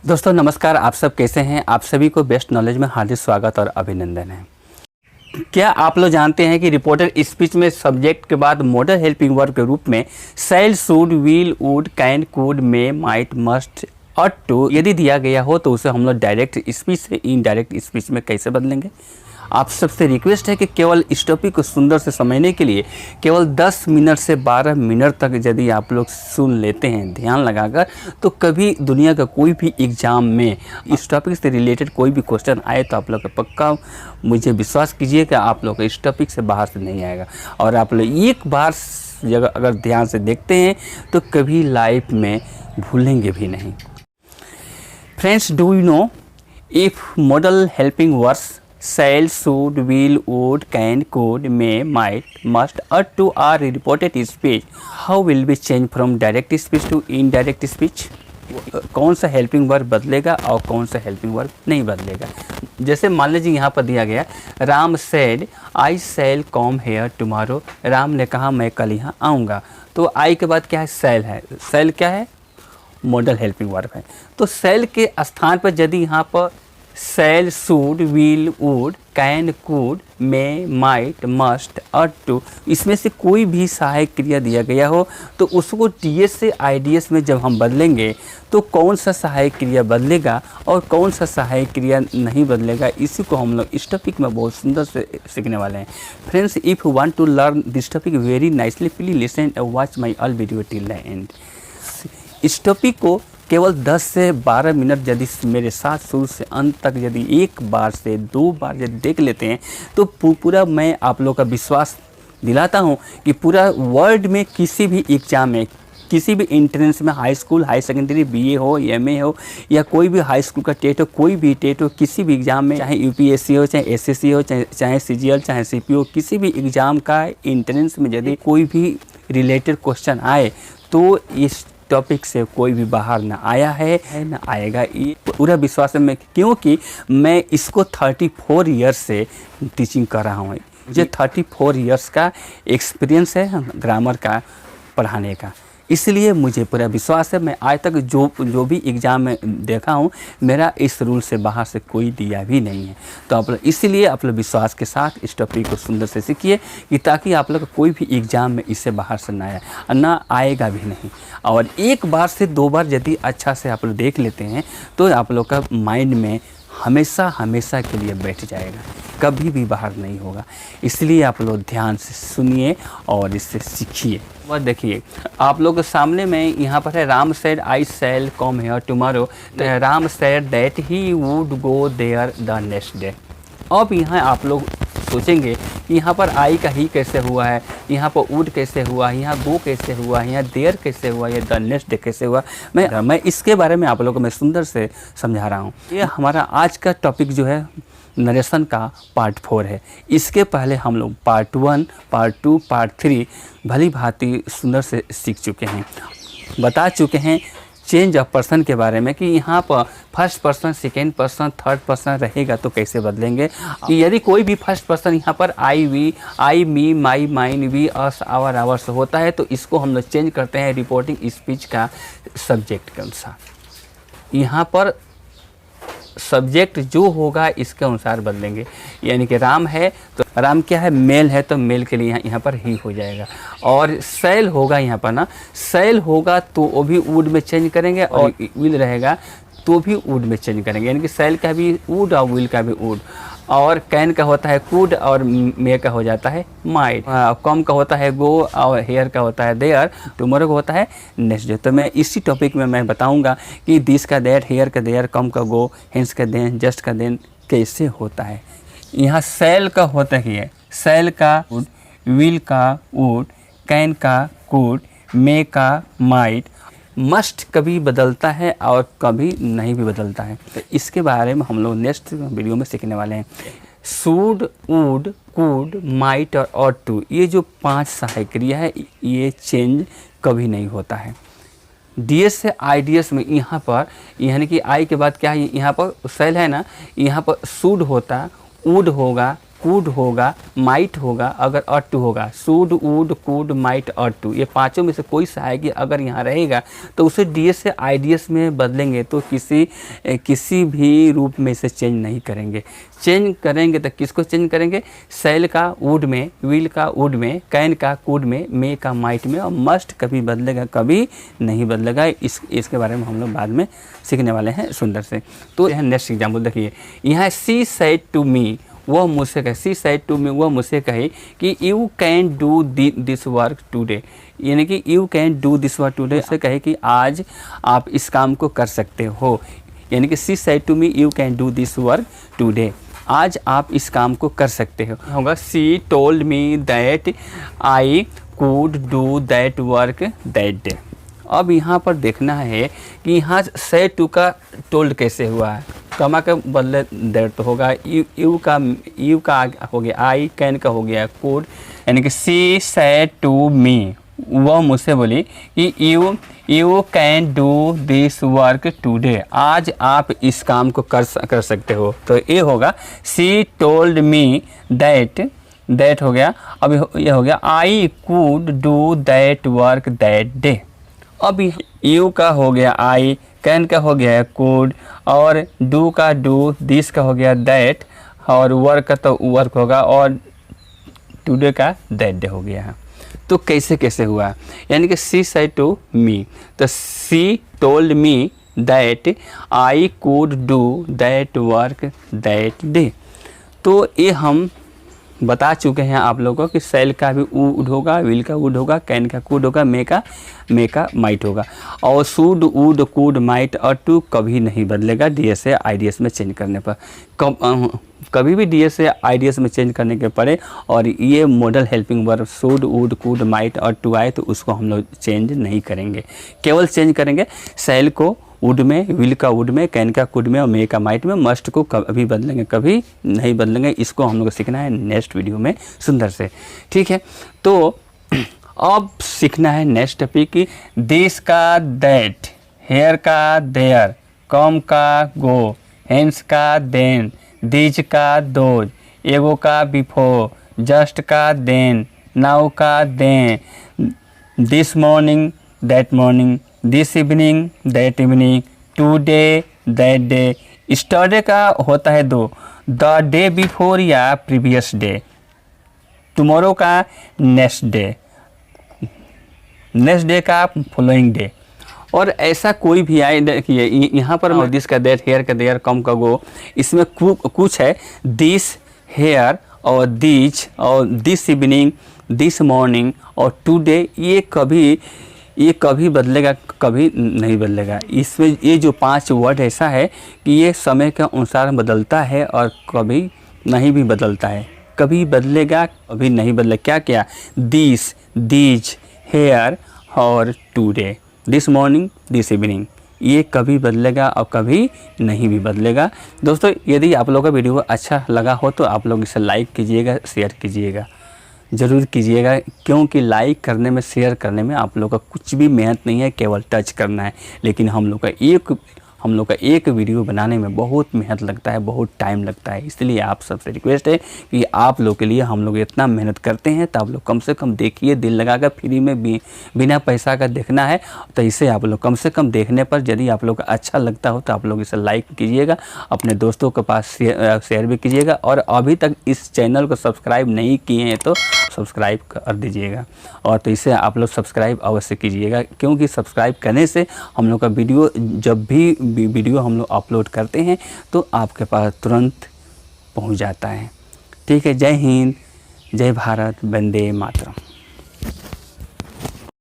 दोस्तों नमस्कार, आप सब कैसे हैं। आप सभी को बेस्ट नॉलेज में हार्दिक स्वागत और अभिनंदन है। क्या आप लोग जानते हैं कि रिपोर्टर स्पीच में सब्जेक्ट के बाद मॉडल हेल्पिंग वर्ब के रूप में shall, should, will, would, can, could, may, might, must और टू यदि दिया गया हो तो उसे हम लोग डायरेक्ट स्पीच से इनडायरेक्ट स्पीच में कैसे बदलेंगे। आप सबसे रिक्वेस्ट है कि केवल इस टॉपिक को सुंदर से समझने के लिए केवल 10 मिनट से 12 मिनट तक यदि आप लोग सुन लेते हैं ध्यान लगाकर, तो कभी दुनिया का कोई भी एग्ज़ाम में इस टॉपिक से रिलेटेड कोई भी क्वेश्चन आए तो आप लोग का पक्का मुझे विश्वास कीजिए कि आप लोग इस टॉपिक से बाहर से नहीं आएगा। और आप लोग एक बार अगर ध्यान से देखते हैं तो कभी लाइफ में भूलेंगे भी नहीं। Friends, do you know if model helping verbs shall, should, will, would, can, could, may, might, must or to are reported speech, how will be change from direct speech to indirect speech? कौन सा helping verb बदलेगा और कौन सा helping verb नहीं बदलेगा। जैसे मान लीजिए यहाँ पर दिया गया Ram said I shall come here tomorrow. Ram ने कहा मैं कल यहाँ आऊँगा। तो आई के बाद क्या है, शैल है। शैल क्या है, मॉडल हेल्पिंग वर्ब है। तो शैल के स्थान पर यदि यहाँ पर shall, should, will, would, can, could, may, might, must और टू इसमें से कोई भी सहायक क्रिया दिया गया हो तो उसको टीएस से आईडीएस में जब हम बदलेंगे तो कौन सा सहायक क्रिया बदलेगा और कौन सा सहायक क्रिया नहीं बदलेगा, इसी को हम लोग इस टॉपिक में बहुत सुंदर से सीखने वाले हैं। Friends, if you want to learn this topic very nicely please listen and watch my all video till the end. इस टॉपिक को केवल 10 से 12 मिनट यदि मेरे साथ शुरू से अंत तक यदि एक बार से 2 बार यदि देख लेते हैं तो पूरा मैं आप लोग का विश्वास दिलाता हूं कि पूरा वर्ल्ड में किसी भी एग्ज़ाम में, किसी भी एंट्रेंस में, high school, high secondary, BA हो, एमए हो या कोई भी हाई स्कूल का टेट हो, कोई भी टेट हो, किसी भी एग्ज़ाम में, चाहे यूपीएससी हो, चाहे एसएससी हो, चाहे सीजीएल, चाहे सीपीओ, किसी भी एग्ज़ाम का एंट्रेंस में यदि कोई भी रिलेटेड क्वेश्चन आए तो इस टॉपिक से कोई भी बाहर ना आया है ना आएगा, ये पूरा विश्वास है। मैं क्योंकि मैं इसको 34 ईयर्स से टीचिंग कर रहा हूँ। मुझे 34 ईयर्स का एक्सपीरियंस है ग्रामर का पढ़ाने का, इसलिए मुझे पूरा विश्वास है। मैं आज तक जो भी एग्ज़ाम में देखा हूँ मेरा इस रूल से बाहर से कोई दिया भी नहीं है। तो आप लोग इसलिए आप लोग विश्वास के साथ इस टॉपिक को सुंदर से सीखिए कि ताकि आप लोग कोई भी एग्ज़ाम में इससे बाहर से ना आएगा भी नहीं। और एक बार से 2 बार यदि अच्छा से आप लोग देख लेते हैं तो आप लोग का माइंड में हमेशा के लिए बैठ जाएगा, कभी भी बाहर नहीं होगा। इसलिए आप लोग ध्यान से सुनिए और इससे सीखिए। और देखिए आप लोग के सामने में यहाँ पर है Ram said I shall come here tomorrow. तो Ram said that he would go there the next day. अब यहाँ आप लोग सोचेंगे कि यहाँ पर आई का ही कैसे हुआ है, यहाँ पर वुड कैसे हुआ, यहाँ गो कैसे हुआ, यहाँ देयर कैसे हुआ, ये द नेक्स्ट डे कैसे हुआ। मैं इसके बारे में आप लोगों को मैं सुंदर से समझा रहा हूँ। ये हमारा आज का टॉपिक जो है नरेशन का पार्ट 4 है। इसके पहले हम लोग पार्ट 1, पार्ट 2, पार्ट 3 भली भांति सुंदर से सीख चुके हैं, बता चुके हैं चेंज ऑफ पर्सन के बारे में कि यहाँ पर first person, second person, third person रहेगा तो कैसे बदलेंगे। यदि कोई भी फर्स्ट पर्सन यहाँ पर I, we, I, me, my, mine, we, us, our, ours होता है तो इसको हम लोग चेंज करते हैं रिपोर्टिंग स्पीच का सब्जेक्ट के अनुसार। यहाँ पर सब्जेक्ट जो होगा इसके अनुसार बदलेंगे। यानी कि राम है तो राम क्या है, मेल है तो मेल के लिए यहाँ पर ही हो जाएगा। और शैल होगा यहाँ पर ना, शैल होगा तो वो भी वुड में चेंज करेंगे और विल रहेगा तो भी वुड में चेंज करेंगे। यानी कि शैल का भी वुड और विल का भी वुड। और कैन का होता है कुड और मे का हो जाता है माइट। कम का होता है गो और हेयर का होता है देयर, टुमारो का होता है नेक्स्ट डे। तो मैं इसी टॉपिक में मैं बताऊंगा कि दिस का दैट, हेयर का देयर, कम का गो, हेंस का देन, जस्ट का देन कैसे होता है। यहाँ शैल का होता ही है, शैल का वुड, विल का वुड, कैन का कुड, मे का माइट, मस्ट कभी बदलता है और कभी नहीं भी बदलता है। तो इसके बारे में हम लोग नेक्स्ट वीडियो में सीखने वाले हैं। शुड, वुड, कुड, माइट और ऑट टू, ये जो 5 सहायक क्रिया है ये चेंज कभी नहीं होता है। डीएस से आईडीएस में यहाँ पर यानी कि आई के बाद क्या है, यहाँ पर शैल है ना, यहाँ पर शुड होता, वुड होगा, कुड होगा, माइट होगा, अगर और टू होगा, शुड, वुड, कुड, माइट और टू, ये पांचों में से कोई सहायक अगर यहाँ रहेगा तो उसे डीएस से आईडीएस में बदलेंगे तो किसी भी रूप में इसे चेंज नहीं करेंगे। चेंज करेंगे तो किसको चेंज करेंगे? शैल का वुड में, विल का वुड में, कैन का कुड में, मे का माइट में, और मस्ट कभी बदलेगा, कभी नहीं बदलेगा। इसके बारे में हम लोग बाद में सीखने वाले हैं सुंदर से। तो यह नेक्स्ट एग्जाम्पल देखिए, यहाँ सी सेड टू मी, वह मुझसे कहे, सी सेड टू मी, वह मुझसे कहे कि you can do this work today, यानी कि you can do this work today, उससे कहे कि आज आप इस काम को कर सकते हो, यानी कि she said to me you can do this work today, आज आप इस काम को कर सकते हो। होगा she told me that I could do that work that day. अब यहाँ पर देखना है कि यहाँ से टू का टोल्ड कैसे हुआ है। कमा के बदले दैट तो होगा, यू का हो गया, आई कैन का हो गया, कुड, यानी कि सी सेड टू मी, वह मुझसे बोली कि you can do this work today, आज आप इस काम को कर सकते हो। तो ये होगा सी टोल्ड मी दैट हो गया। अब ये हो गया आई could do that work that day. अब यू का हो गया आई, कैन का हो गया कुड, और डू का डू, दिस का हो गया दैट, और वर्क का तो वर्क होगा, और टुडे का दैट डे हो गया है। तो कैसे हुआ, यानी कि सी सेड टू मी, तो सी told me that I could do that work that day. तो ये हम बता चुके हैं आप लोगों को कि सेल का भी वुड होगा, विल का वुड होगा, कैन का कुड होगा, मे का माइट होगा, और शुड, वुड, कुड, माइट और टू कभी नहीं बदलेगा डीएस से आईडीएस में चेंज करने पर। कभी भी डीएस से आईडीएस में चेंज करने के पड़े और ये model helping verb should, would, could, might और टू आए तो उसको हम लोग चेंज नहीं करेंगे। केवल चेंज करेंगे सेल को वुड में, विल का वुड में, कैन का कुड में और मे का माइट में, मस्ट को कभी बदलेंगे, कभी नहीं बदलेंगे। इसको हम लोग को सीखना है नेक्स्ट वीडियो में सुंदर से, ठीक है। तो अब सीखना है नेक्स्ट टॉपिक की दिस का दैट, हेयर का देयर, कम का गो, हेंस का देन, दीज का दोज, एगो का बिफोर, जस्ट का देन, नाउ का then, this morning that morning, this evening that evening, today that day. Yesterday का होता है दो, द डे बिफोर या प्रीवियस डे, टुमारो का नेक्स्ट डे, नेक्स्ट डे का फॉलोइंग डे। और ऐसा कोई भी आए, देखिए यहाँ पर दिस का दैट, हेयर का देयर, कम का गो, इसमें कुछ है दिस, हेयर और दीज और दिस इवनिंग, दिस मॉर्निंग और टुडे, ये कभी बदलेगा, कभी नहीं बदलेगा। इसमें ये जो 5 वर्ड ऐसा है कि ये समय के अनुसार बदलता है और कभी नहीं भी बदलता है, कभी बदलेगा कभी नहीं बदलेगा। क्या दिस, दीज, हेयर और today, this morning, this evening, ये कभी बदलेगा और कभी नहीं भी बदलेगा। दोस्तों यदि आप लोगों का वीडियो अच्छा लगा हो तो आप लोग इसे लाइक कीजिएगा, शेयर कीजिएगा, ज़रूर कीजिएगा, क्योंकि लाइक करने में, शेयर करने में आप लोग का कुछ भी मेहनत नहीं है, केवल टच करना है। लेकिन हम लोग का एक वीडियो बनाने में बहुत मेहनत लगता है, बहुत टाइम लगता है। इसलिए आप सबसे रिक्वेस्ट है कि आप लोग के लिए हम लोग इतना मेहनत करते हैं तो आप लोग कम से कम देखिए, दिल लगाकर, फ्री में बिना पैसा का देखना है। तो इसे आप लोग कम से कम देखने पर यदि आप लोग को अच्छा लगता हो तो आप लोग इसे लाइक कीजिएगा, अपने दोस्तों के पास शेयर भी कीजिएगा, और अभी तक इस चैनल को सब्सक्राइब नहीं किए हैं तो सब्सक्राइब कर दीजिएगा। और तो इसे आप लोग सब्सक्राइब अवश्य कीजिएगा, क्योंकि सब्सक्राइब करने से हम लोग का वीडियो, जब भी वीडियो हम लोग अपलोड करते हैं तो आपके पास तुरंत पहुंच जाता है। ठीक है, जय हिंद, जय भारत, वंदे मातरम।